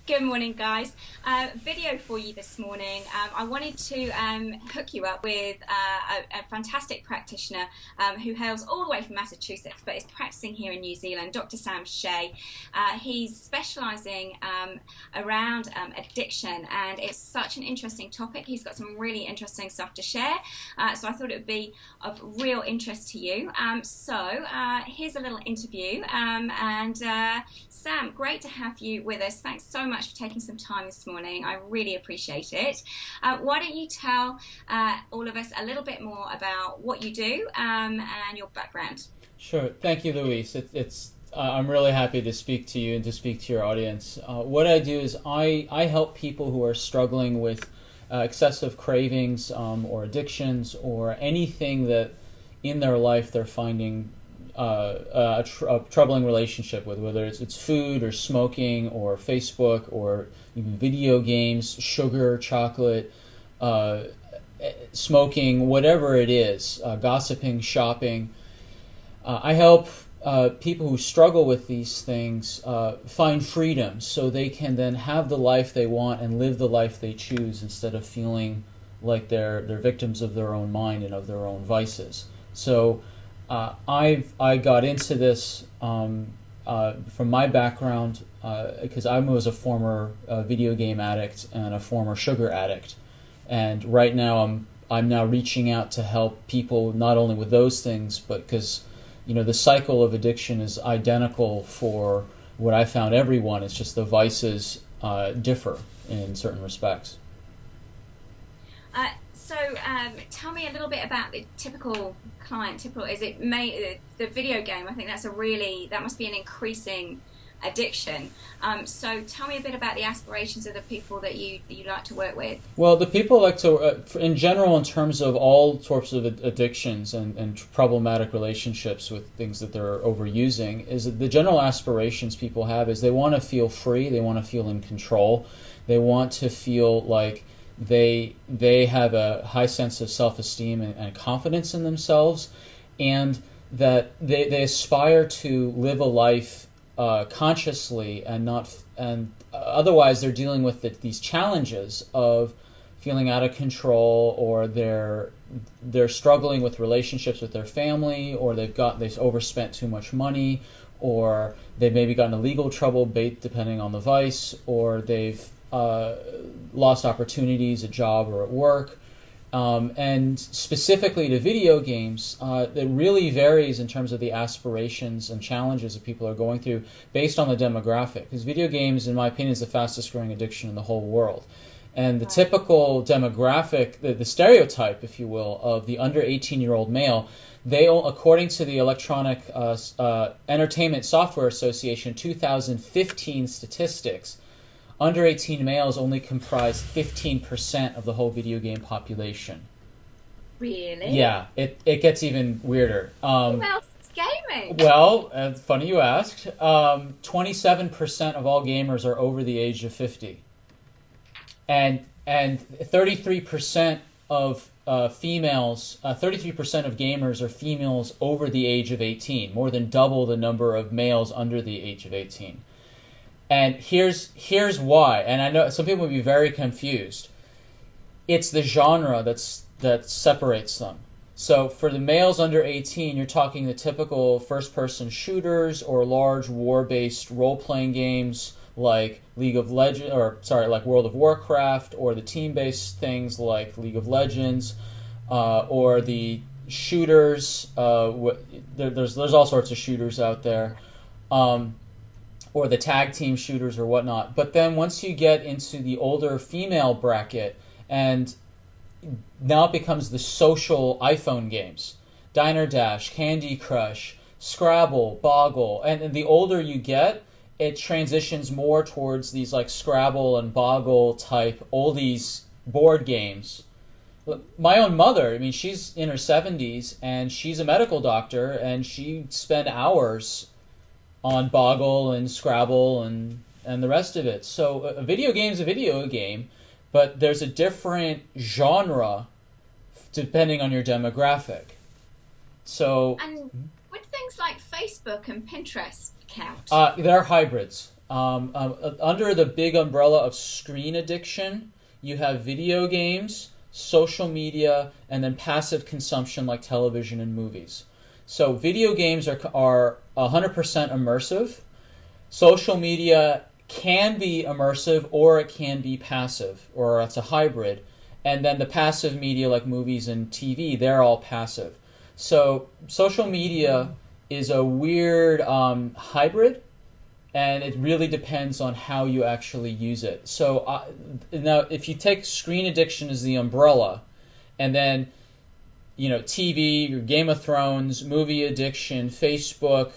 Good morning, guys. Video for you this morning. I wanted to hook you up with a fantastic practitioner who hails all the way from Massachusetts, but is practicing here in New Zealand, Dr. Sam Shay. He's specialising around addiction, and it's such an interesting topic. He's got some really interesting stuff to share, so I thought it would be of real interest to you. Here's a little interview, Sam, great to have you with us. Thanks so much for taking some time this morning. I really appreciate it. Why don't you tell all of us a little bit more about what you do and your background? Sure. Thank you, Louise. I'm really happy to speak to you and to speak to your audience. What I do is I help people who are struggling with excessive cravings or addictions or anything that in their life they're finding a troubling relationship with, whether it's food or smoking or Facebook or even video games, sugar, chocolate, smoking, whatever it is, gossiping, shopping. I help people who struggle with these things find freedom so they can then have the life they want and live the life they choose instead of feeling like they're victims of their own mind and of their own vices. So I got into this from my background because I was a former video game addict and a former sugar addict, and right now I'm now reaching out to help people not only with those things, but because the cycle of addiction is identical for what I found everyone. It's just the vices differ in certain respects. Tell me a little bit about the typical client. Is it the video game? I think that must be an increasing addiction. So tell me a bit about the aspirations of the people that you like to work with. Well, the people like to, in general, in terms of all sorts of addictions and problematic relationships with things that they're overusing, is that the general aspirations people have is they want to feel free, they want to feel in control, they want to feel like they have a high sense of self-esteem and confidence in themselves, and that they aspire to live a life consciously and otherwise they're dealing with these challenges of feeling out of control, or they're struggling with relationships with their family, or they've overspent too much money, or they've maybe gotten in legal trouble depending on the vice, or they've lost opportunities at job or at work. And specifically to video games, it really varies in terms of the aspirations and challenges that people are going through based on the demographic. Because video games, in my opinion, is the fastest growing addiction in the whole world. And the typical demographic, the stereotype, if you will, of the under 18-year-old male, according to the Electronic Entertainment Software Association 2015 statistics, under 18 males only comprise 15% of the whole video game population. Really? Yeah, it gets even weirder. Who else is gaming? Well, funny you asked. 27% of all gamers are over the age of 50. And 33% of females, 33% of gamers are females over the age of 18, more than double the number of males under the age of 18. And here's why, and I know some people would be very confused. It's the genre that separates them. So for the males under 18, you're talking the typical first-person shooters or large war-based role-playing games like like World of Warcraft, or the team-based things like League of Legends, or the shooters. There's all sorts of shooters out there. Or the tag team shooters or whatnot. But then once you get into the older female bracket, and now it becomes the social iPhone games, Diner Dash, Candy Crush, Scrabble, Boggle, and the older you get, it transitions more towards these like Scrabble and Boggle type oldies board games. My own mother, she's in her 70s, and she's a medical doctor, and she spent hours on Boggle and Scrabble and the rest of it. So a video game's a video game, but there's a different genre depending on your demographic. So, and would things like Facebook and Pinterest count? They're hybrids. Under the big umbrella of screen addiction, you have video games, social media, and then passive consumption like television and movies. So video games are 100% immersive. Social media can be immersive or it can be passive, or it's a hybrid. And then the passive media like movies and TV, they're all passive. So social media is a weird hybrid, and it really depends on how you actually use it. So now if you take screen addiction as the umbrella, and then TV, your Game of Thrones, movie addiction, Facebook,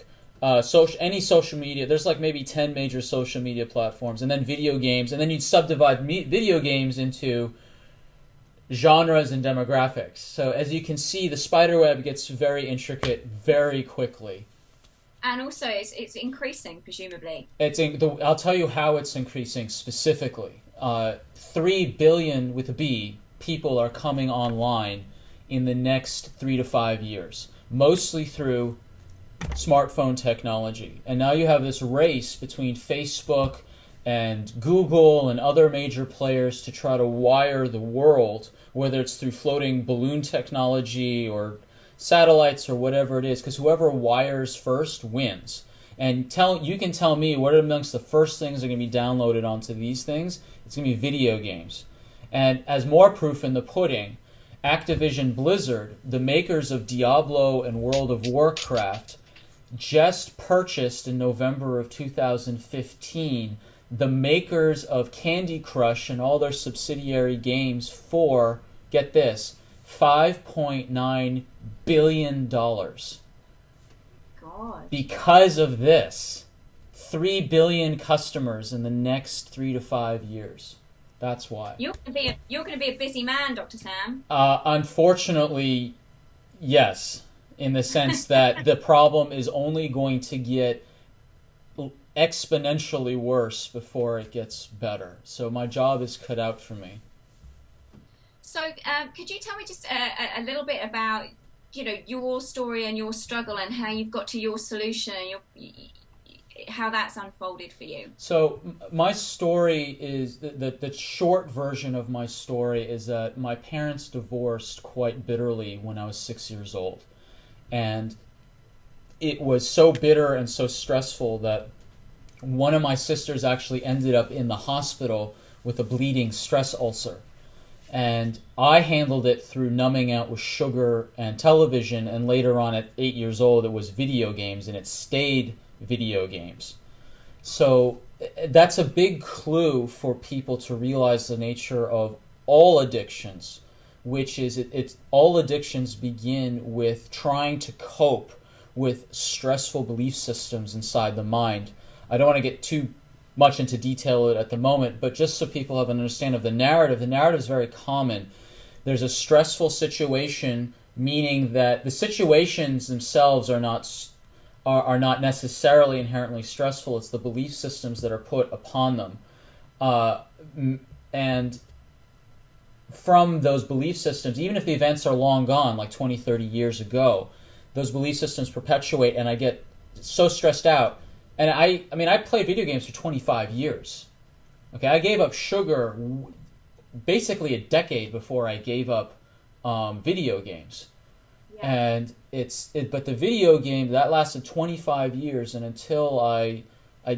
any social media, there's like maybe 10 major social media platforms, and then video games, and then you'd subdivide video games into genres and demographics. So as you can see, the spiderweb gets very intricate very quickly. And also, it's increasing, presumably. I'll tell you how it's increasing specifically. 3 billion with a B people are coming online in the next 3 to 5 years, mostly through smartphone technology. And now you have this race between Facebook and Google and other major players to try to wire the world, whether it's through floating balloon technology or satellites or whatever it is, because whoever wires first wins. And you can tell me what amongst the first things that are going to be downloaded onto these things. It's going to be video games. And as more proof in the pudding, Activision Blizzard, the makers of Diablo and World of Warcraft, just purchased in November of 2015 the makers of Candy Crush and all their subsidiary games for, get this, $5.9 billion. God. Because of this. 3 billion customers in the next 3 to 5 years. That's why. You're going to be a busy man, Dr. Sam. Unfortunately, yes, in the sense that the problem is only going to get exponentially worse before it gets better. So my job is cut out for me. So could you tell me just a little bit about your story and your struggle and how you've got to your solution and how that's unfolded for you? So my story is, the short version of my story is that my parents divorced quite bitterly when I was 6 years old. And it was so bitter and so stressful that one of my sisters actually ended up in the hospital with a bleeding stress ulcer. And I handled it through numbing out with sugar and television, and later on at 8 years old it was video games, and it stayed video games. So that's a big clue for people to realize the nature of all addictions, which is all addictions begin with trying to cope with stressful belief systems inside the mind. I don't want to get too much into detail at the moment, but just so people have an understanding of the narrative is very common. There's a stressful situation, meaning that the situations themselves are not necessarily inherently stressful. It's the belief systems that are put upon them. And from those belief systems, even if the events are long gone, like 20, 30 years ago, those belief systems perpetuate, and I get so stressed out. And I played video games for 25 years. Okay, I gave up sugar basically a decade before I gave up video games. Yeah. And but the video game, that lasted 25 years, and until I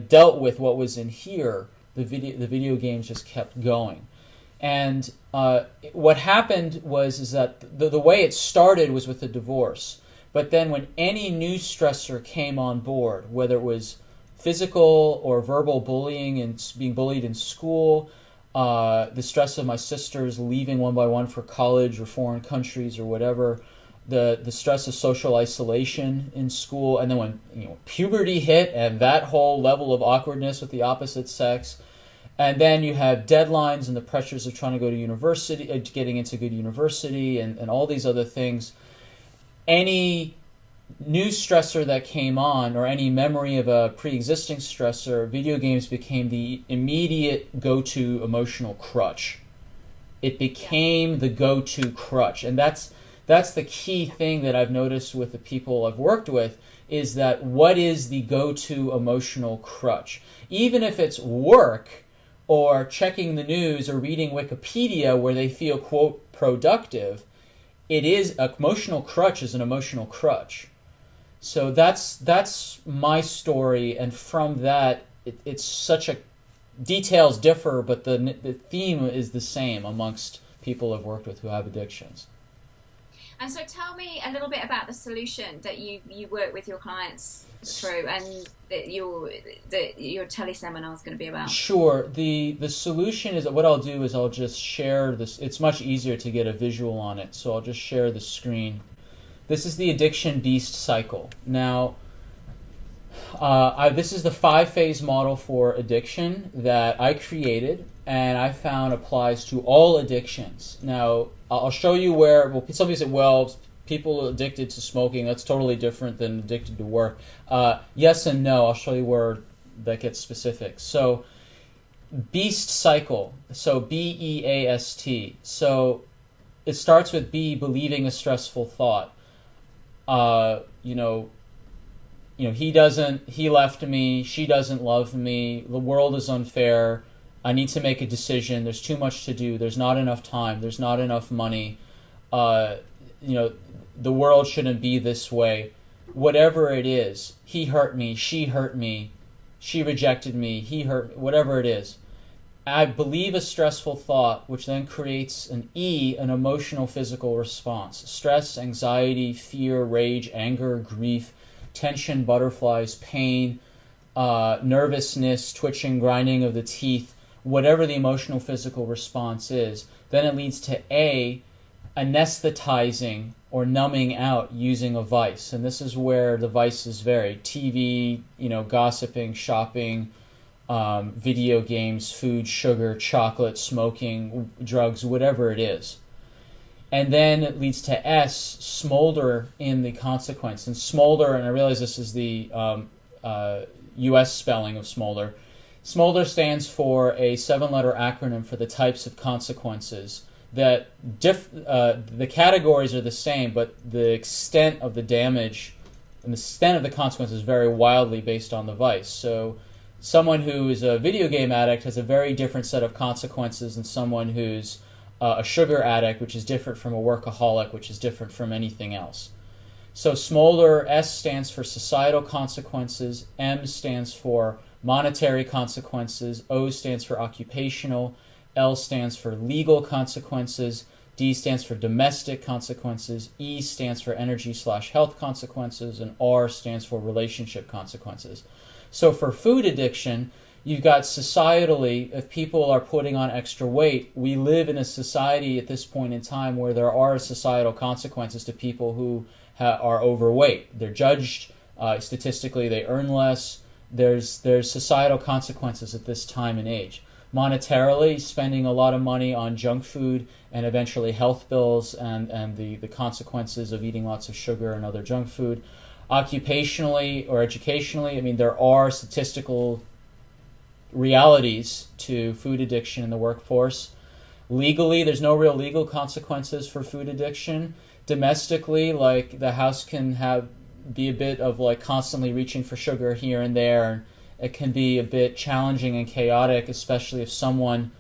dealt with what was in here, the video games just kept going. And what happened is that the way it started was with a divorce. But then when any new stressor came on board, whether it was physical or verbal bullying and being bullied in school, the stress of my sisters leaving one by one for college or foreign countries or whatever, the stress of social isolation in school, and then when puberty hit and that whole level of awkwardness with the opposite sex, and then you have deadlines and the pressures of trying to go to university, getting into good university, and all these other things. Any new stressor that came on, or any memory of a pre-existing stressor, video games became the immediate go-to emotional crutch. It became the go-to crutch, and that's the key thing that I've noticed with the people I've worked with, is that what is the go-to emotional crutch? Even if it's work or checking the news or reading Wikipedia where they feel, quote, productive, it is emotional crutch is an emotional crutch. So that's my story, and from that, it's such a details differ, but the theme is the same amongst people I've worked with who have addictions. And so tell me a little bit about the solution that you work with your clients through, and that your teleseminar is going to be about. Sure. The solution is, what I'll do is I'll just share this. It's much easier to get a visual on it, so I'll just share the screen. This is the addiction beast cycle. Now, this is the 5-phase model for addiction that I created, and I found applies to all addictions. Now, I'll show you where, well, some people say, well, people addicted to smoking, that's totally different than addicted to work. Yes and no. I'll show you where that gets specific. So, beast cycle, so B-E-A-S-T. So, it starts with B, believing a stressful thought. He left me, she doesn't love me, the world is unfair, I need to make a decision, there's too much to do, there's not enough time, there's not enough money, the world shouldn't be this way. Whatever it is, he hurt me, she rejected me, he hurt, whatever it is. I believe a stressful thought, which then creates an E, an emotional physical response. Stress, anxiety, fear, rage, anger, grief, tension, butterflies, pain, nervousness, twitching, grinding of the teeth, whatever the emotional physical response is. Then it leads to A, anesthetizing or numbing out using a vice. And this is where the vices vary. TV, gossiping, shopping, video games, food, sugar, chocolate, smoking, drugs, whatever it is. And then it leads to S, smolder in the consequence. And smolder, and I realize this is the U.S. spelling of smolder. Smolder stands for a 7-letter acronym for the types of consequences that the categories are the same, but the extent of the damage and the extent of the consequences vary wildly based on the vice. So someone who is a video game addict has a very different set of consequences than someone who's a sugar addict, which is different from a workaholic, which is different from anything else. So smolder, S stands for societal consequences, M stands for monetary consequences, O stands for occupational, L stands for legal consequences, D stands for domestic consequences, E stands for energy/health consequences, and R stands for relationship consequences. So for food addiction, you've got societally, if people are putting on extra weight, we live in a society at this point in time where there are societal consequences to people who are overweight. They're judged, statistically they earn less. There's societal consequences at this time and age. Monetarily, spending a lot of money on junk food and eventually health bills and the consequences of eating lots of sugar and other junk food. Occupationally or educationally, there are statistical realities to food addiction in the workforce. Legally, there's no real legal consequences for food addiction. Domestically, like the house can be a bit of like constantly reaching for sugar here and there. It can be a bit challenging and chaotic, especially if someone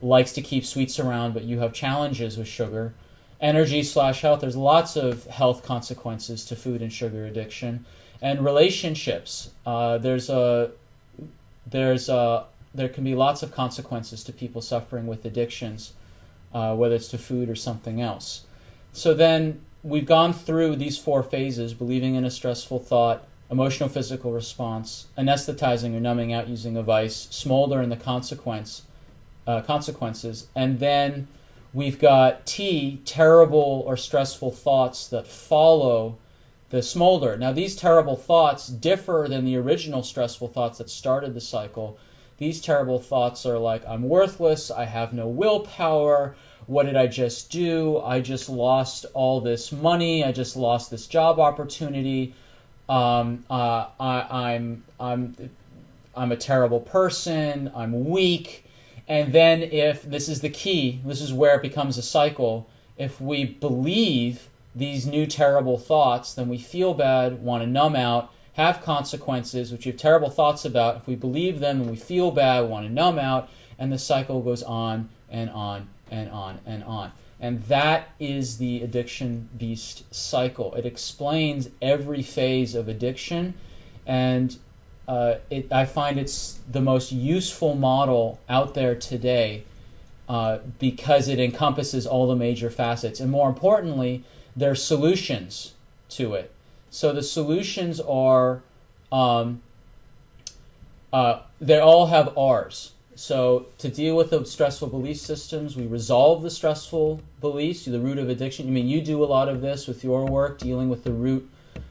likes to keep sweets around but you have challenges with sugar. Energy/health, there's lots of health consequences to food and sugar addiction. And relationships, there can be lots of consequences to people suffering with addictions, whether it's to food or something else. So then we've gone through these 4 phases: believing in a stressful thought, emotional physical response, anesthetizing or numbing out using a vice, smolder in the consequences, and then we've got T, terrible or stressful thoughts that follow the smolder. Now, these terrible thoughts differ than the original stressful thoughts that started the cycle. These terrible thoughts are like, I'm worthless, I have no willpower, what did I just do? I just lost all this money, I just lost this job opportunity, I'm a terrible person, I'm weak. And then if, this is the key, this is where it becomes a cycle, if we believe these new terrible thoughts, then we feel bad, want to numb out, have consequences, which we have terrible thoughts about. If we believe them and we feel bad, want to numb out, and the cycle goes on and on and on and on. And that is the addiction beast cycle. It explains every phase of addiction, and I find it's the most useful model out there today because it encompasses all the major facets. And more importantly, there are solutions to it. So the solutions are, they all have R's. So to deal with the stressful belief systems, we resolve the stressful beliefs, the root of addiction. I mean, you do a lot of this with your work, dealing with the root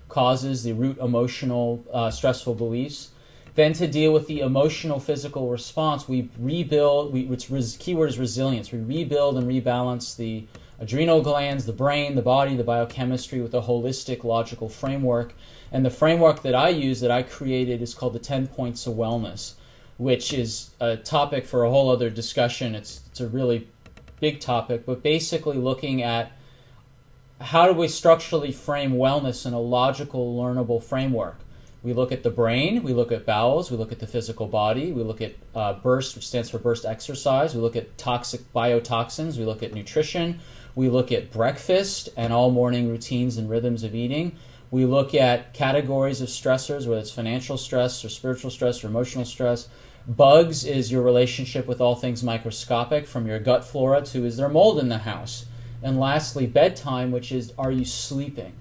causes, the root emotional stressful beliefs. Then to deal with the emotional physical response, we rebuild, keyword is resilience. We rebuild and rebalance the adrenal glands, the brain, the body, the biochemistry with a holistic logical framework. And the framework that I use, that I created, is called the 10 Points of Wellness, which is a topic for a whole other discussion. It's a really big topic, but basically looking at how do we structurally frame wellness in a logical, learnable framework. We look at the brain, we look at bowels, we look at the physical body, we look at BURST, which stands for burst exercise, we look at toxic biotoxins, we look at nutrition, we look at breakfast and all morning routines and rhythms of eating. We look at categories of stressors, whether it's financial stress or spiritual stress or emotional stress. Bugs is your relationship with all things microscopic, from your gut flora to is there mold in the house. And lastly, bedtime, which is are you sleeping?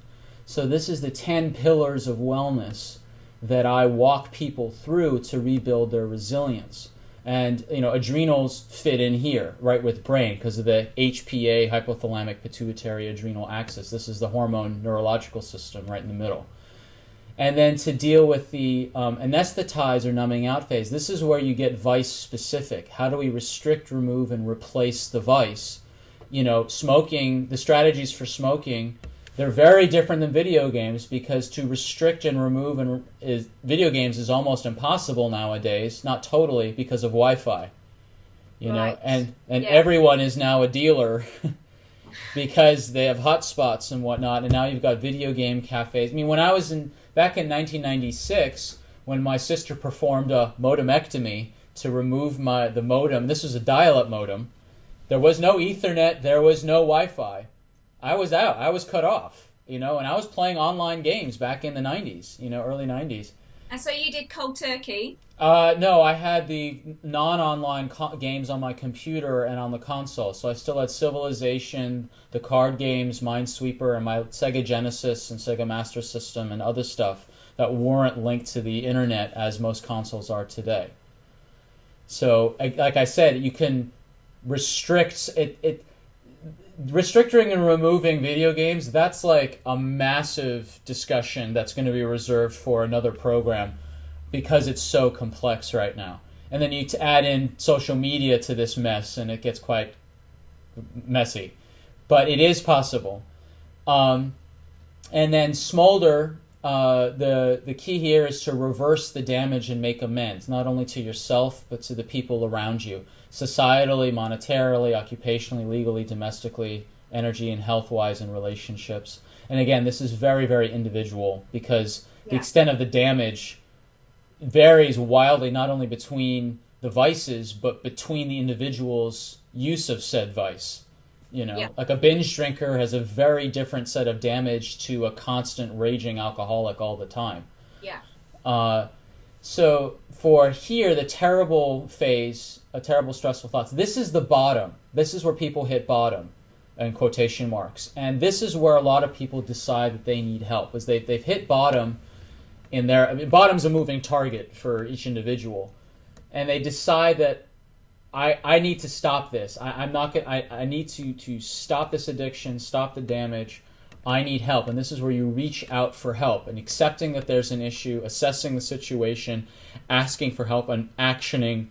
So this is the 10 pillars of wellness that I walk people through to rebuild their resilience. And adrenals fit in here, right, with brain because of the HPA, hypothalamic pituitary adrenal axis. This is the hormone neurological system right in the middle. And then to deal with the anesthetize or numbing out phase, this is where you get vice specific. How do we restrict, remove, and replace the vice? Smoking, the strategies for smoking, they're very different than video games because to restrict and remove video games is almost impossible nowadays, not totally, because of Wi-Fi. Right. And everyone is now a dealer because they have hotspots and whatnot, and now you've got video game cafes. I mean, when I was back in 1996, when my sister performed a modemectomy to remove the modem, this was a dial-up modem, there was no Ethernet, there was no Wi-Fi. I was out. I was cut off, and I was playing online games back in the 90s, early 90s. And so you did cold turkey? No, I had the non-online games on my computer and on the console. So I still had Civilization, the card games, Minesweeper, and my Sega Genesis and Sega Master System and other stuff that weren't linked to the internet as most consoles are today. So, like I said, you can restrict it. Restricting and removing video games, that's like a massive discussion that's going to be reserved for another program because it's so complex right now. And then you add in social media to this mess and it gets quite messy. But it is possible. And then smolder, the key here is to reverse the damage and make amends, not only to yourself but to the people around you. Societally, monetarily, occupationally, legally, domestically, energy and health-wise, and relationships. And again, this is very, very individual because the extent of the damage varies wildly, not only between the vices, but between the individual's use of said vice. Like a binge drinker has a very different set of damage to a constant raging alcoholic all the time. Yeah. So for here, the terrible phase, terrible stressful thoughts, this is the bottom. This is where people hit bottom, in quotation marks. And this is where a lot of people decide that they need help, is they've hit bottom in their, bottom's a moving target for each individual. And they decide that I need to stop this. I need to stop this addiction, stop the damage. I need help. And this is where you reach out for help and accepting that there's an issue, assessing the situation, asking for help, and actioning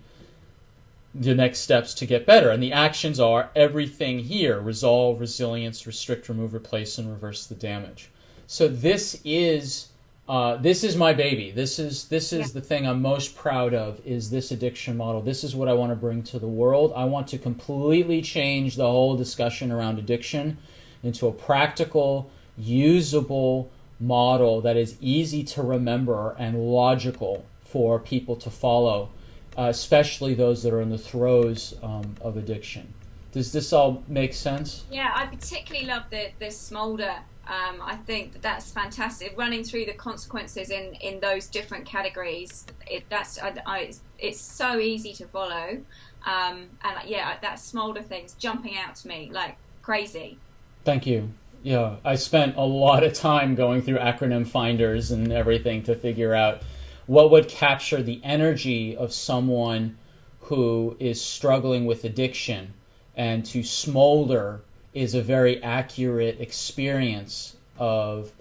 the next steps to get better. And the actions are everything here: resolve, resilience, restrict, remove, replace, and reverse the damage. So this is my baby. This is the thing I'm most proud of, is this addiction model. This is what I want to bring to the world. I want to completely change the whole discussion around addiction into a practical, usable model that is easy to remember and logical for people to follow, especially those that are in the throes of addiction. Does this all make sense? Yeah, I particularly love the smolder. I think that's fantastic. Running through the consequences in those different categories, it's so easy to follow. And yeah, that smolder thing's jumping out to me like crazy. Thank you. Yeah, I spent a lot of time going through acronym finders and everything to figure out what would capture the energy of someone who is struggling with addiction. And to smolder is a very accurate experience of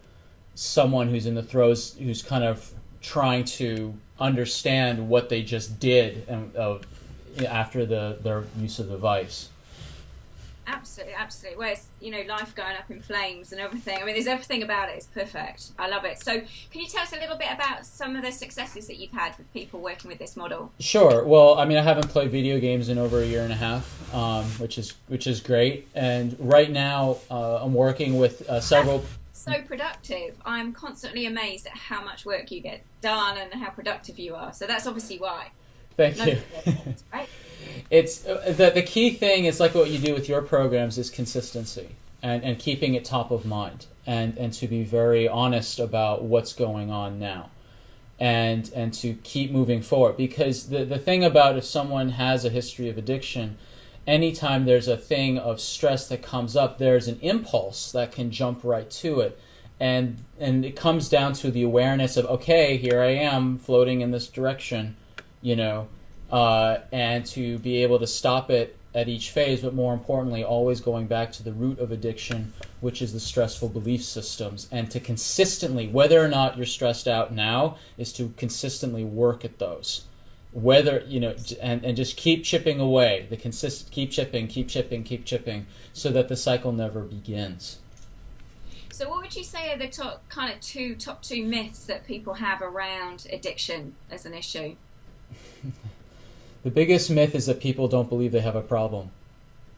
someone who's in the throes, who's kind of trying to understand what they just did after their use of the vice. Absolutely, absolutely. Whereas, life going up in flames and everything. I mean, there's everything about it. It's perfect. I love it. So can you tell us a little bit about some of the successes that you've had with people working with this model? Sure. Well, I mean, I haven't played video games in over a year and a half, which is great. And right now, I'm working with several... That's so productive. I'm constantly amazed at how much work you get done and how productive you are. So that's obviously why. Thank you. Right? It's the key thing is like what you do with your programs is consistency and keeping it top of mind and to be very honest about what's going on now and to keep moving forward, because the thing about if someone has a history of addiction, anytime there's a thing of stress that comes up, there's an impulse that can jump right to it, and it comes down to the awareness of, okay, here I am floating in this direction, and to be able to stop it at each phase, but more importantly, always going back to the root of addiction, which is the stressful belief systems, and to consistently, whether or not you're stressed out now, is to consistently work at those. Whether, and just keep chipping away, keep chipping, so that the cycle never begins. So what would you say are the top two myths that people have around addiction as an issue? The biggest myth is that people don't believe they have a problem.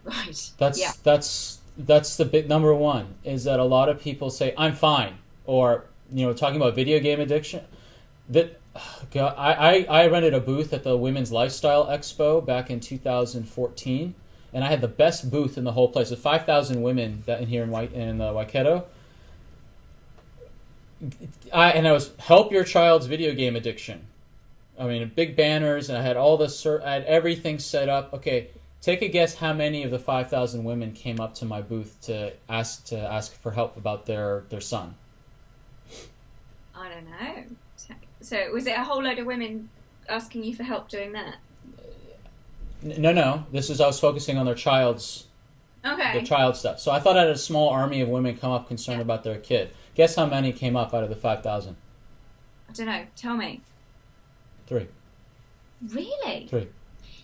Right. That's the big number one, is that a lot of people say, I'm fine. Or, talking about video game addiction. I rented a booth at the Women's Lifestyle Expo back in 2014, and I had the best booth in the whole place with 5,000 women in here in Waikato. And I was, help your child's video game addiction. I mean, big banners, and I had I had everything set up. Okay, take a guess how many of the 5,000 women came up to my booth to ask for help about their son. I don't know. So was it a whole load of women asking you for help doing that? No. I was focusing on their child stuff. So I thought I had a small army of women come up concerned about their kid. Guess how many came up out of the 5,000? I don't know. Tell me. 3. Really? 3.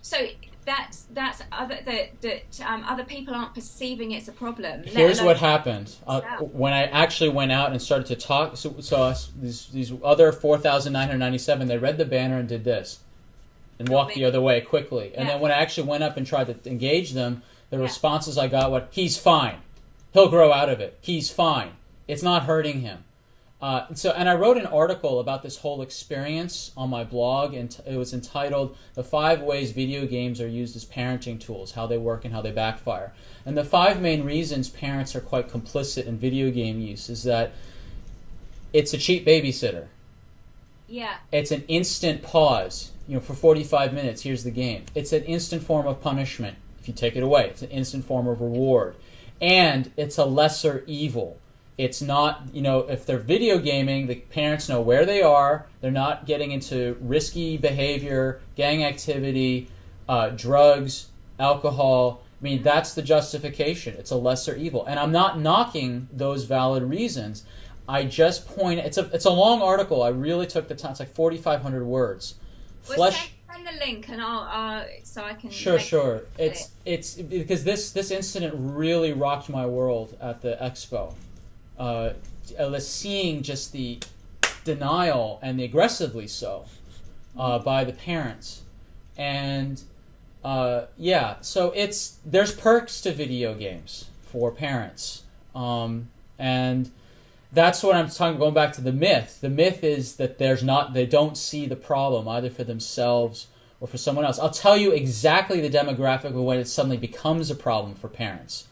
So that's other people aren't perceiving it's a problem. Here's what happened. When I actually went out and started to talk, so these other 4,997, they read the banner and did this and walked the other way quickly. And then when I actually went up and tried to engage them, the responses I got were, he's fine. He'll grow out of it. He's fine. It's not hurting him. And I wrote an article about this whole experience on my blog, and it was entitled "The 5 Ways Video Games Are Used as Parenting Tools: How They Work and How They Backfire." And the 5 main reasons parents are quite complicit in video game use is that it's a cheap babysitter. Yeah. It's an instant pause. For 45 minutes, here's the game. It's an instant form of punishment. If you take it away, it's an instant form of reward. And it's a lesser evil. It's not, if they're video gaming, the parents know where they are. They're not getting into risky behavior, gang activity, drugs, alcohol. I mean, that's the justification. It's a lesser evil. And I'm not knocking those valid reasons. I just point, it's a long article. I really took the time. It's like 4,500 words. Well, send the link and I'll so I can... Sure. It's because this incident really rocked my world at the expo. Seeing just the denial, and the aggressively so, by the parents. And so there's perks to video games for parents. And That's what I'm talking. Going back to the myth. The myth is that they don't see the problem either for themselves or for someone else. I'll tell you exactly the demographic of when it suddenly becomes a problem for parents.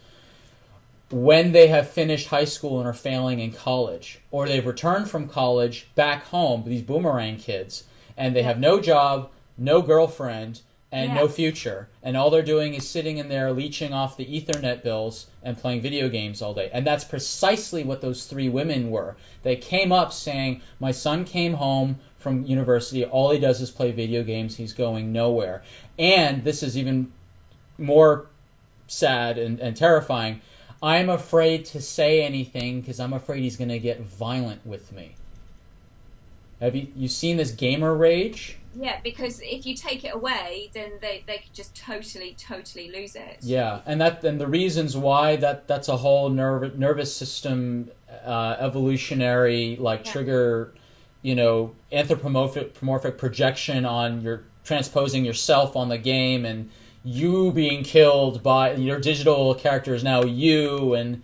When they have finished high school and are failing in college, or they've returned from college back home, these boomerang kids, and they have no job, no girlfriend, and no future, and all they're doing is sitting in there leeching off the Ethernet bills and playing video games all day. And that's precisely what those three women were. They came up saying, my son came home from university, all he does is play video games, he's going nowhere. And this is even more sad and terrifying, I'm afraid to say anything because I'm afraid he's going to get violent with me. Have you seen this gamer rage? Yeah, because if you take it away, then they could just totally lose it. Yeah, and the reasons why that's a whole nervous system evolutionary trigger, anthropomorphic projection on your transposing yourself on the game, and you being killed by your digital character is now you, and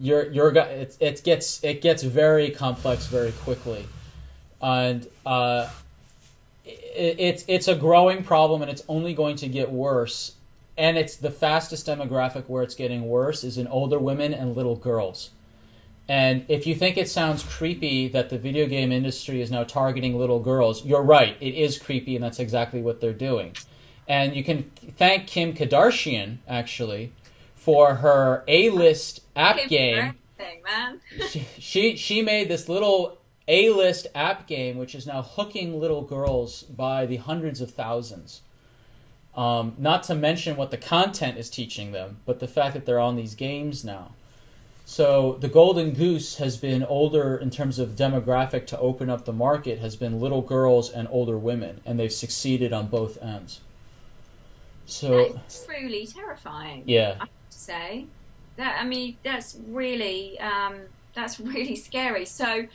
it gets very complex very quickly, and it's a growing problem, and it's only going to get worse. And it's the fastest demographic where it's getting worse is in older women and little girls. And if you think it sounds creepy that the video game industry is now targeting little girls, you're right. It is creepy, and that's exactly what they're doing. And you can thank Kim Kardashian, actually, for her A-list app game. Man. She made this little A-list app game, which is now hooking little girls by the hundreds of thousands. Not to mention what the content is teaching them, but the fact that they're on these games now. So the golden goose has been older in terms of demographic to open up the market, has been little girls and older women, and they've succeeded on both ends. So that's truly terrifying. Yeah, I have to say that. I mean, that's really scary. So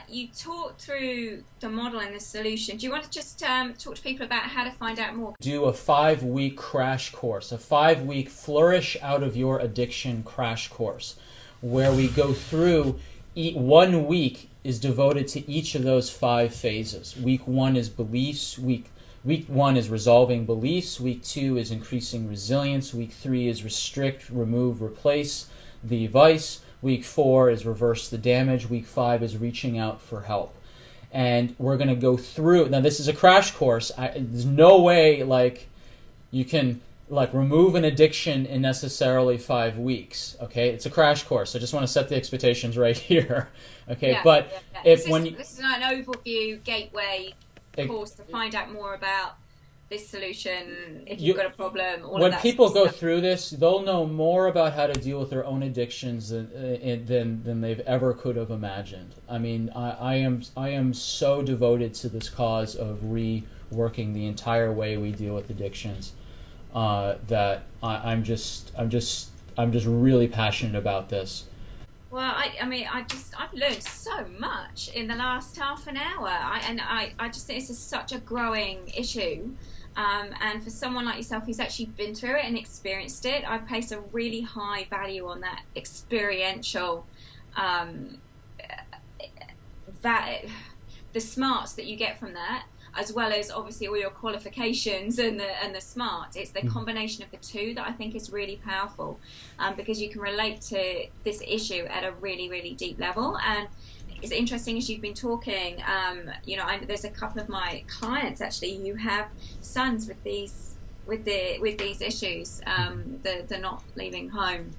you talked through the model and the solution. Do you want to just talk to people about how to find out more? Do a 5-week crash course, a 5-week flourish out of your addiction crash course, where we go through 1 week is devoted to each of those 5 phases. Week 1 is beliefs. Week 1 is resolving beliefs. Week 2 is increasing resilience. Week 3 is restrict, remove, replace the vice. Week 4 is reverse the damage. Week 5 is reaching out for help. And we're going to go through. Now, this is a crash course. There's no way you can remove an addiction in necessarily 5 weeks. Okay, it's a crash course. I just want to set the expectations right here. Okay, this is an overview gateway course to find out more about this solution. If you've got a problem, when people go through this, they'll know more about how to deal with their own addictions than they've ever could have imagined. I mean, I am so devoted to this cause of reworking the entire way we deal with addictions that I'm just really passionate about this. Well, I've learned so much in the last half an hour. I just think this is such a growing issue. And for someone like yourself who's actually been through it and experienced it, I place a really high value on that experiential, the smarts that you get from that, as well as obviously all your qualifications and the smarts. It's the combination of the two that I think is really powerful, because you can relate to this issue at a really, really deep level. And it's interesting, as you've been talking, there's a couple of my clients actually who have sons with these issues, the not leaving home,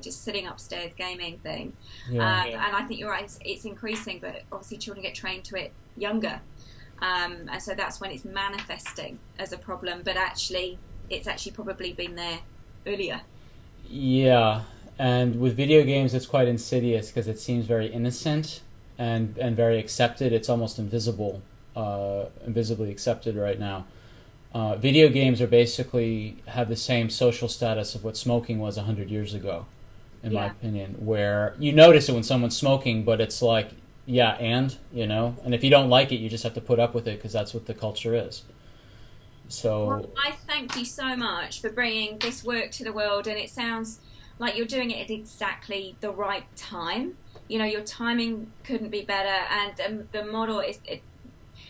just sitting upstairs gaming thing. And I think you're right, it's increasing, but obviously children get trained to it younger. And so that's when it's manifesting as a problem, but it's actually probably been there earlier. Yeah, and with video games it's quite insidious because it seems very innocent and very accepted. It's almost invisibly accepted right now. Video games are basically have the same social status of what smoking was 100 years ago, in my opinion, where you notice it when someone's smoking, but it's like, and if you don't like it, you just have to put up with it because that's what the culture is. So well, I thank you so much for bringing this work to the world, and it sounds like you're doing it at exactly the right time. your timing couldn't be better, and the model is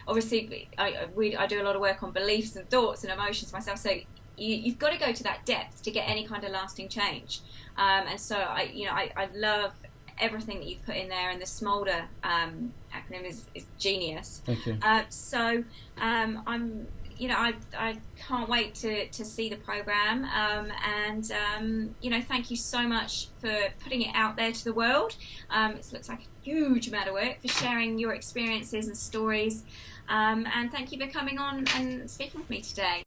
obviously I do a lot of work on beliefs and thoughts and emotions myself, so you've got to go to that depth to get any kind of lasting change. And so I love everything that you've put in there, and the SMOLDER acronym is genius. Thank you. So I can't wait to see the program, and thank you so much for putting it out there to the world. It looks like a huge amount of work, for sharing your experiences and stories, and thank you for coming on and speaking with me today.